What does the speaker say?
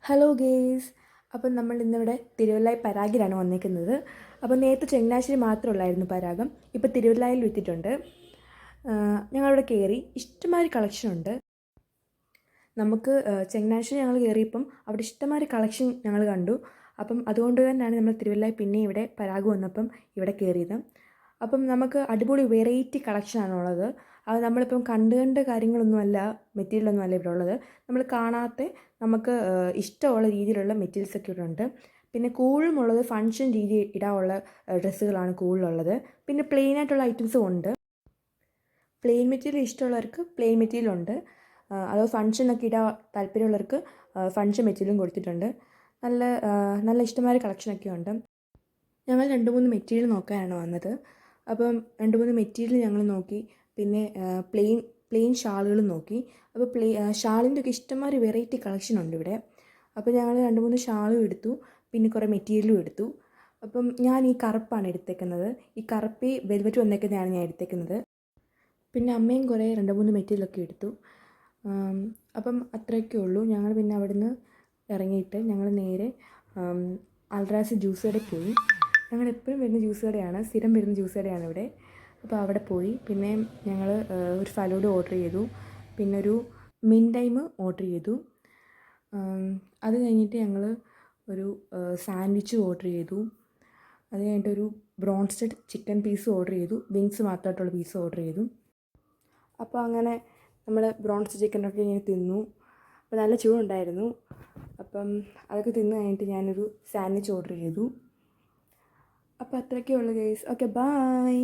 Hello guys. അപ്പം നമ്മൾ ഇന്നിവിടെ തിരുവല്ലായി പരാഗിലാണ് വന്നിരിക്കുന്നത്. അപ്പോൾ നേരത്തെ ചങ്ങനാശ്ശേരി മാത്രമുള്ളായിരുന്നു പരാഗം, ഇപ്പോൾ തിരുവല്ലായിൽ വിറ്റിട്ടുണ്ട്. ഞങ്ങളിവിടെ കയറി ഇഷ്ടംമാതിരി കളക്ഷനുണ്ട്. നമുക്ക് ചങ്ങനാശ്ശേരി ഞങ്ങൾ കയറിയപ്പം അവിടെ ഇഷ്ടംമാതിരി കളക്ഷൻ ഞങ്ങൾ കണ്ടു. അപ്പം അതുകൊണ്ട് തന്നെയാണ് നമ്മൾ തിരുവല്ലായി പിന്നെ ഇവിടെ പരാഗ് വന്നപ്പം ഇവിടെ കയറിയത്. അപ്പം നമുക്ക് അടിപൊളി വെറൈറ്റി കളക്ഷനാണുള്ളത്. അത് നമ്മളിപ്പം കണ്ട് കാര്യങ്ങളൊന്നുമല്ല, മെറ്റീരിയലൊന്നുമല്ല ഇവിടെ ഉള്ളത്. നമ്മൾ കാണാത്ത നമുക്ക് ഇഷ്ടമുള്ള രീതിയിലുള്ള മെറ്റീരിയൽസൊക്കെ ഇവിടെ ഉണ്ട്. പിന്നെ കൂടുതലുമുള്ളത് ഫങ്ഷൻ രീതി ഇടാനുള്ള ഡ്രസ്സുകളാണ് കൂടുതലുള്ളത്. പിന്നെ പ്ലെയിൻ ആയിട്ടുള്ള ഐറ്റംസും ഉണ്ട്. പ്ലെയിൻ മെറ്റീരിയൽ ഇഷ്ടമുള്ളവർക്ക് പ്ലെയിൻ മെറ്റീരിയൽ ഉണ്ട്. അതോ ഫങ്ഷനൊക്കെ ഇടാൻ താല്പര്യമുള്ളവർക്ക് ഫങ്ഷൻ മെറ്റീരിയലും കൊടുത്തിട്ടുണ്ട്. നല്ല നല്ല ഇഷ്ടമായ കളക്ഷനൊക്കെ ഉണ്ട്. ഞങ്ങൾ 2-3 മെറ്റീരിയൽ നോക്കാനാണ് വന്നത്. അപ്പം 2-3 മെറ്റീരിയൽ ഞങ്ങൾ നോക്കി. പിന്നെ പ്ലെയിൻ ഷാളുകളും നോക്കി. അപ്പോൾ ഷാളിൻ്റെ ഒക്കെ ഇഷ്ടംമാതിരി വെറൈറ്റി കളക്ഷൻ ഉണ്ട് ഇവിടെ. അപ്പോൾ ഞങ്ങൾ 2-3 ഷാളും എടുത്തു, പിന്നെ കുറേ മെറ്റീരിയലും എടുത്തു. അപ്പം ഞാൻ ഈ കറുപ്പാണ് എടുത്തേക്കുന്നത്. ഈ കറുപ്പ് വെൽവെറ്റ് വന്നേക്കുന്നതാണ് ഞാൻ എടുത്തേക്കുന്നത്. പിന്നെ അമ്മയും കുറേ 2-3 മെറ്റീരിയലൊക്കെ എടുത്തു. അപ്പം അത്രയൊക്കെ ഉള്ളൂ. ഞങ്ങൾ പിന്നെ അവിടുന്ന് ഇറങ്ങിയിട്ട് ഞങ്ങൾ നേരെ അൽറാസ് ജ്യൂസ് കടയിൽ പോയി. ഞങ്ങൾ എപ്പോഴും വരുന്ന ജ്യൂസ് കടയാണ്, സ്ഥിരം വരുന്ന ജ്യൂസ് കടയാണ് ഇവിടെ. അപ്പോൾ അവിടെ പോയി. പിന്നെ ഞങ്ങൾ ഒരു ഫലൂഡ ഓർഡർ ചെയ്തു, പിന്നെ ഒരു മിൻറ്റൈം ഓർഡർ ചെയ്തു. അത് കഴിഞ്ഞിട്ട് ഞങ്ങൾ ഒരു സാൻഡ്വിച്ച് ഓർഡർ ചെയ്തു. അത് കഴിഞ്ഞിട്ടൊരു ബ്രോൺസ്റ്റഡ് ചിക്കൻ പീസ് ഓർഡർ ചെയ്തു. വിങ്സ് മാത്രമായിട്ടുള്ള പീസ് ഓർഡർ ചെയ്തു. അപ്പോൾ അങ്ങനെ നമ്മൾ ബ്രോൺസ്റ്റഡ് ചിക്കനൊക്കെ ഇങ്ങനെ തിന്നു. അപ്പോൾ നല്ല ചൂടുണ്ടായിരുന്നു. അപ്പം അതൊക്കെ തിന്ന് കഴിഞ്ഞിട്ട് ഞാനൊരു സാൻഡ്വിച്ച് ഓർഡർ ചെയ്തു. അപ്പോൾ അത്രയൊക്കെ ഉള്ളൂ ഗൈസ്. Okay, by.